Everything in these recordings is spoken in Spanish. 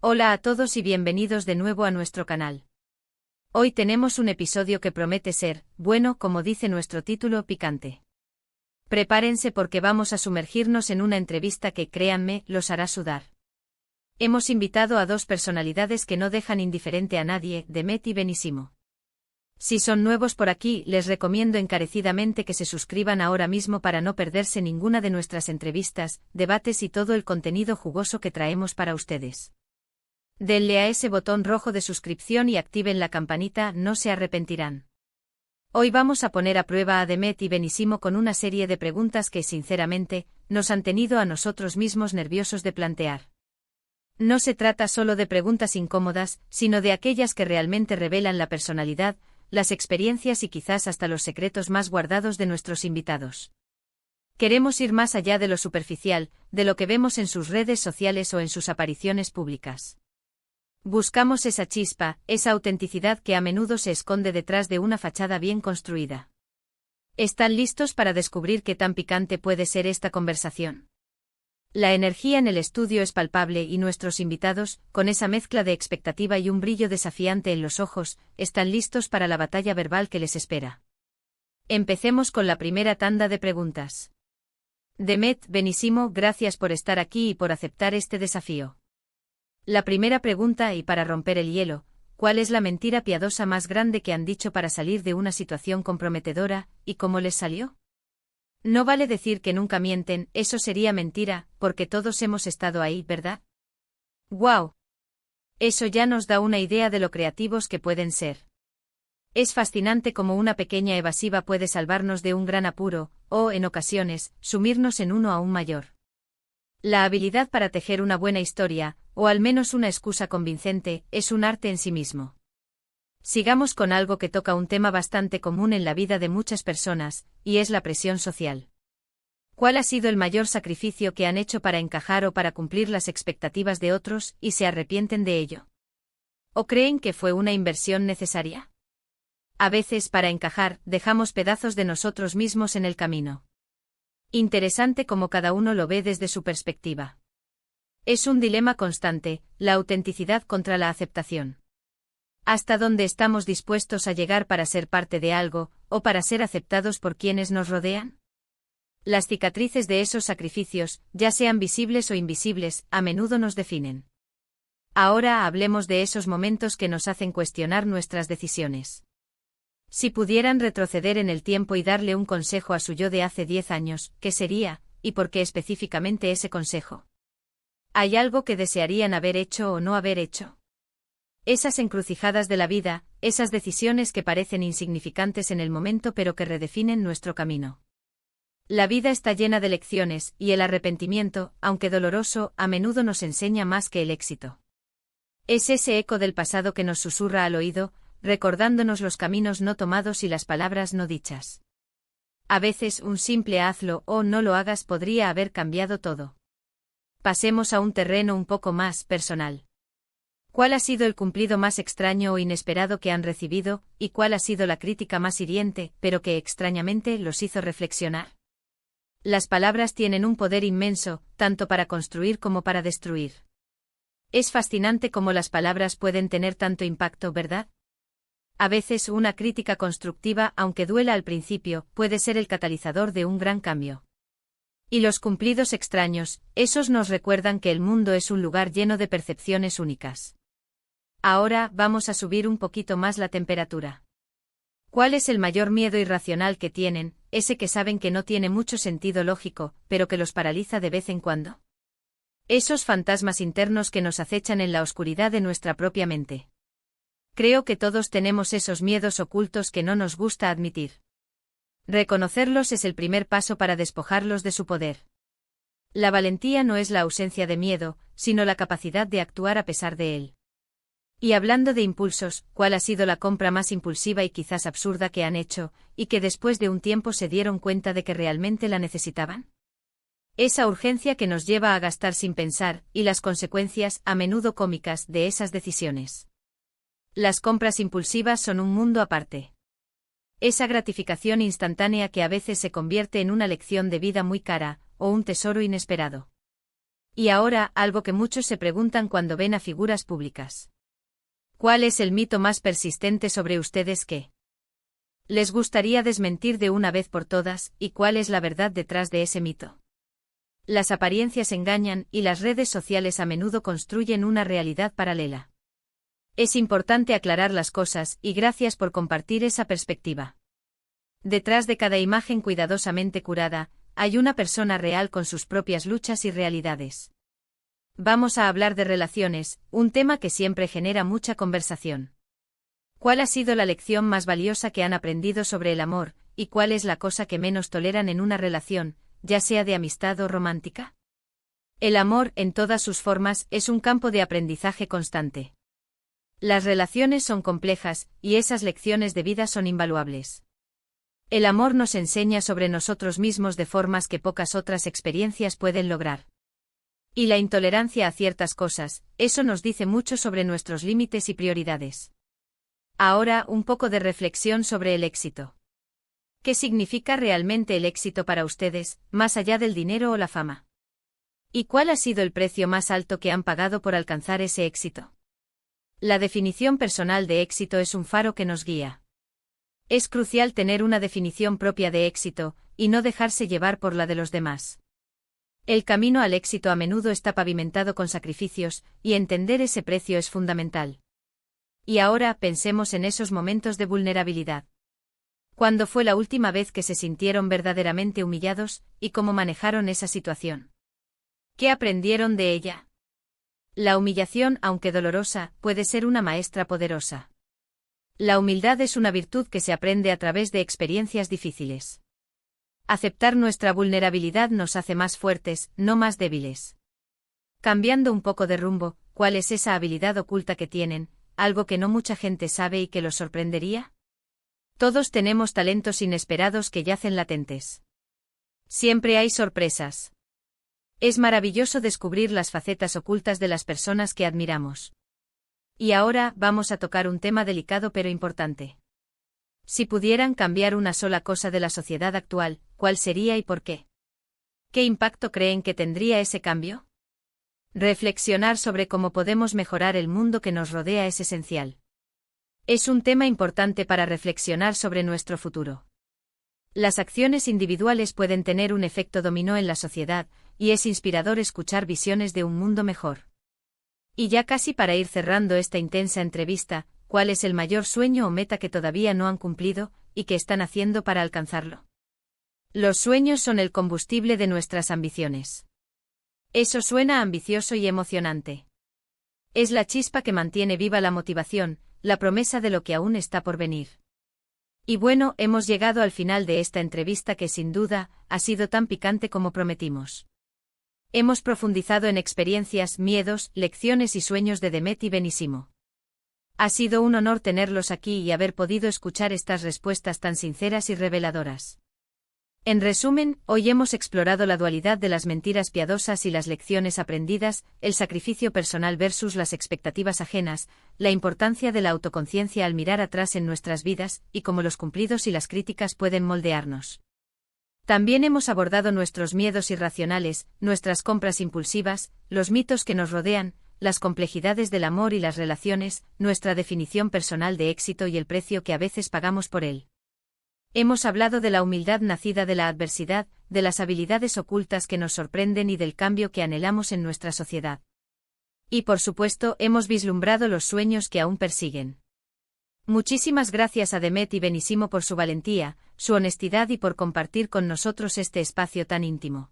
Hola a todos y bienvenidos de nuevo a nuestro canal. Hoy tenemos un episodio que promete ser, bueno, como dice nuestro título, picante. Prepárense porque vamos a sumergirnos en una entrevista que, créanme, los hará sudar. Hemos invitado a dos personalidades que no dejan indiferente a nadie, Demet y Benissimo. Si son nuevos por aquí, les recomiendo encarecidamente que se suscriban ahora mismo para no perderse ninguna de nuestras entrevistas, debates y todo el contenido jugoso que traemos para ustedes. Denle a ese botón rojo de suscripción y activen la campanita, no se arrepentirán. Hoy vamos a poner a prueba a Demet y Benissimo con una serie de preguntas que, sinceramente, nos han tenido a nosotros mismos nerviosos de plantear. No se trata solo de preguntas incómodas, sino de aquellas que realmente revelan la personalidad, las experiencias y quizás hasta los secretos más guardados de nuestros invitados. Queremos ir más allá de lo superficial, de lo que vemos en sus redes sociales o en sus apariciones públicas. Buscamos esa chispa, esa autenticidad que a menudo se esconde detrás de una fachada bien construida. ¿Están listos para descubrir qué tan picante puede ser esta conversación? La energía en el estudio es palpable y nuestros invitados, con esa mezcla de expectativa y un brillo desafiante en los ojos, están listos para la batalla verbal que les espera. Empecemos con la primera tanda de preguntas. Demet, Benissimo, gracias por estar aquí y por aceptar este desafío. La primera pregunta, y para romper el hielo, ¿cuál es la mentira piadosa más grande que han dicho para salir de una situación comprometedora, y cómo les salió? No vale decir que nunca mienten, eso sería mentira, porque todos hemos estado ahí, ¿verdad? ¡Guau! Eso ya nos da una idea de lo creativos que pueden ser. Es fascinante cómo una pequeña evasiva puede salvarnos de un gran apuro, o, en ocasiones, sumirnos en uno aún mayor. La habilidad para tejer una buena historia, o al menos una excusa convincente, es un arte en sí mismo. Sigamos con algo que toca un tema bastante común en la vida de muchas personas, y es la presión social. ¿Cuál ha sido el mayor sacrificio que han hecho para encajar o para cumplir las expectativas de otros, y se arrepienten de ello? ¿O creen que fue una inversión necesaria? A veces, para encajar, dejamos pedazos de nosotros mismos en el camino. Interesante cómo cada uno lo ve desde su perspectiva. Es un dilema constante, la autenticidad contra la aceptación. ¿Hasta dónde estamos dispuestos a llegar para ser parte de algo, o para ser aceptados por quienes nos rodean? Las cicatrices de esos sacrificios, ya sean visibles o invisibles, a menudo nos definen. Ahora hablemos de esos momentos que nos hacen cuestionar nuestras decisiones. Si pudieran retroceder en el tiempo y darle un consejo a su yo de hace 10 años, ¿qué sería, y por qué específicamente ese consejo? ¿Hay algo que desearían haber hecho o no haber hecho? Esas encrucijadas de la vida, esas decisiones que parecen insignificantes en el momento pero que redefinen nuestro camino. La vida está llena de lecciones, y el arrepentimiento, aunque doloroso, a menudo nos enseña más que el éxito. Es ese eco del pasado que nos susurra al oído, recordándonos los caminos no tomados y las palabras no dichas. A veces un simple hazlo o no lo hagas podría haber cambiado todo. Pasemos a un terreno un poco más personal. ¿Cuál ha sido el cumplido más extraño o inesperado que han recibido, y cuál ha sido la crítica más hiriente, pero que extrañamente los hizo reflexionar? Las palabras tienen un poder inmenso, tanto para construir como para destruir. Es fascinante cómo las palabras pueden tener tanto impacto, ¿verdad? A veces una crítica constructiva, aunque duela al principio, puede ser el catalizador de un gran cambio. Y los cumplidos extraños, esos nos recuerdan que el mundo es un lugar lleno de percepciones únicas. Ahora vamos a subir un poquito más la temperatura. ¿Cuál es el mayor miedo irracional que tienen, ese que saben que no tiene mucho sentido lógico, pero que los paraliza de vez en cuando? Esos fantasmas internos que nos acechan en la oscuridad de nuestra propia mente. Creo que todos tenemos esos miedos ocultos que no nos gusta admitir. Reconocerlos es el primer paso para despojarlos de su poder. La valentía no es la ausencia de miedo, sino la capacidad de actuar a pesar de él. Y hablando de impulsos, ¿cuál ha sido la compra más impulsiva y quizás absurda que han hecho, y que después de un tiempo se dieron cuenta de que realmente la necesitaban? Esa urgencia que nos lleva a gastar sin pensar, y las consecuencias, a menudo cómicas, de esas decisiones. Las compras impulsivas son un mundo aparte. Esa gratificación instantánea que a veces se convierte en una lección de vida muy cara, o un tesoro inesperado. Y ahora, algo que muchos se preguntan cuando ven a figuras públicas. ¿Cuál es el mito más persistente sobre ustedes que les gustaría desmentir de una vez por todas, y cuál es la verdad detrás de ese mito? Las apariencias engañan, y las redes sociales a menudo construyen una realidad paralela. Es importante aclarar las cosas, y gracias por compartir esa perspectiva. Detrás de cada imagen cuidadosamente curada, hay una persona real con sus propias luchas y realidades. Vamos a hablar de relaciones, un tema que siempre genera mucha conversación. ¿Cuál ha sido la lección más valiosa que han aprendido sobre el amor, y cuál es la cosa que menos toleran en una relación, ya sea de amistad o romántica? El amor, en todas sus formas, es un campo de aprendizaje constante. Las relaciones son complejas, y esas lecciones de vida son invaluables. El amor nos enseña sobre nosotros mismos de formas que pocas otras experiencias pueden lograr. Y la intolerancia a ciertas cosas, eso nos dice mucho sobre nuestros límites y prioridades. Ahora, un poco de reflexión sobre el éxito. ¿Qué significa realmente el éxito para ustedes, más allá del dinero o la fama? ¿Y cuál ha sido el precio más alto que han pagado por alcanzar ese éxito? La definición personal de éxito es un faro que nos guía. Es crucial tener una definición propia de éxito, y no dejarse llevar por la de los demás. El camino al éxito a menudo está pavimentado con sacrificios, y entender ese precio es fundamental. Y ahora pensemos en esos momentos de vulnerabilidad. ¿Cuándo fue la última vez que se sintieron verdaderamente humillados, y cómo manejaron esa situación? ¿Qué aprendieron de ella? La humillación, aunque dolorosa, puede ser una maestra poderosa. La humildad es una virtud que se aprende a través de experiencias difíciles. Aceptar nuestra vulnerabilidad nos hace más fuertes, no más débiles. Cambiando un poco de rumbo, ¿cuál es esa habilidad oculta que tienen, algo que no mucha gente sabe y que los sorprendería? Todos tenemos talentos inesperados que yacen latentes. Siempre hay sorpresas. Es maravilloso descubrir las facetas ocultas de las personas que admiramos. Y ahora, vamos a tocar un tema delicado pero importante. Si pudieran cambiar una sola cosa de la sociedad actual, ¿cuál sería y por qué? ¿Qué impacto creen que tendría ese cambio? Reflexionar sobre cómo podemos mejorar el mundo que nos rodea es esencial. Es un tema importante para reflexionar sobre nuestro futuro. Las acciones individuales pueden tener un efecto dominó en la sociedad, y es inspirador escuchar visiones de un mundo mejor. Y ya casi para ir cerrando esta intensa entrevista, ¿cuál es el mayor sueño o meta que todavía no han cumplido, y que están haciendo para alcanzarlo? Los sueños son el combustible de nuestras ambiciones. Eso suena ambicioso y emocionante. Es la chispa que mantiene viva la motivación, la promesa de lo que aún está por venir. Y bueno, hemos llegado al final de esta entrevista que sin duda, ha sido tan picante como prometimos. Hemos profundizado en experiencias, miedos, lecciones y sueños de Demet y Benissimo. Ha sido un honor tenerlos aquí y haber podido escuchar estas respuestas tan sinceras y reveladoras. En resumen, hoy hemos explorado la dualidad de las mentiras piadosas y las lecciones aprendidas, el sacrificio personal versus las expectativas ajenas, la importancia de la autoconciencia al mirar atrás en nuestras vidas, y cómo los cumplidos y las críticas pueden moldearnos. También hemos abordado nuestros miedos irracionales, nuestras compras impulsivas, los mitos que nos rodean, las complejidades del amor y las relaciones, nuestra definición personal de éxito y el precio que a veces pagamos por él. Hemos hablado de la humildad nacida de la adversidad, de las habilidades ocultas que nos sorprenden y del cambio que anhelamos en nuestra sociedad. Y por supuesto, hemos vislumbrado los sueños que aún persiguen. Muchísimas gracias a Demet y Benissimo por su valentía, su honestidad y por compartir con nosotros este espacio tan íntimo.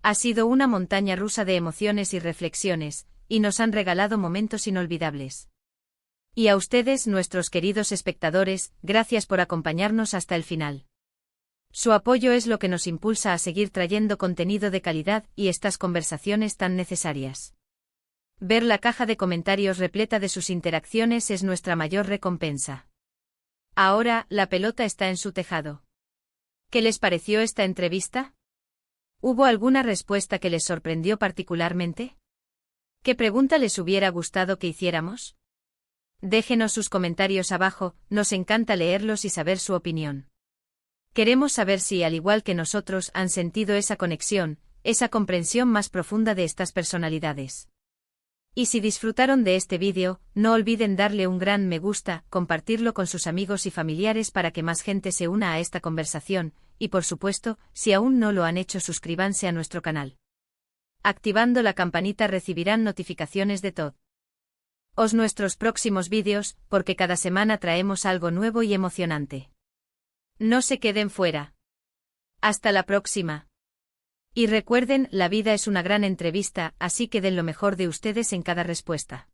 Ha sido una montaña rusa de emociones y reflexiones, y nos han regalado momentos inolvidables. Y a ustedes, nuestros queridos espectadores, gracias por acompañarnos hasta el final. Su apoyo es lo que nos impulsa a seguir trayendo contenido de calidad y estas conversaciones tan necesarias. Ver la caja de comentarios repleta de sus interacciones es nuestra mayor recompensa. Ahora, la pelota está en su tejado. ¿Qué les pareció esta entrevista? ¿Hubo alguna respuesta que les sorprendió particularmente? ¿Qué pregunta les hubiera gustado que hiciéramos? Déjenos sus comentarios abajo, nos encanta leerlos y saber su opinión. Queremos saber si, al igual que nosotros, han sentido esa conexión, esa comprensión más profunda de estas personalidades. Y si disfrutaron de este vídeo, no olviden darle un gran me gusta, compartirlo con sus amigos y familiares para que más gente se una a esta conversación, y por supuesto, si aún no lo han hecho, suscríbanse a nuestro canal. Activando la campanita recibirán notificaciones de todos nuestros próximos vídeos, porque cada semana traemos algo nuevo y emocionante. No se queden fuera. Hasta la próxima. Y recuerden, la vida es una gran entrevista, así que den lo mejor de ustedes en cada respuesta.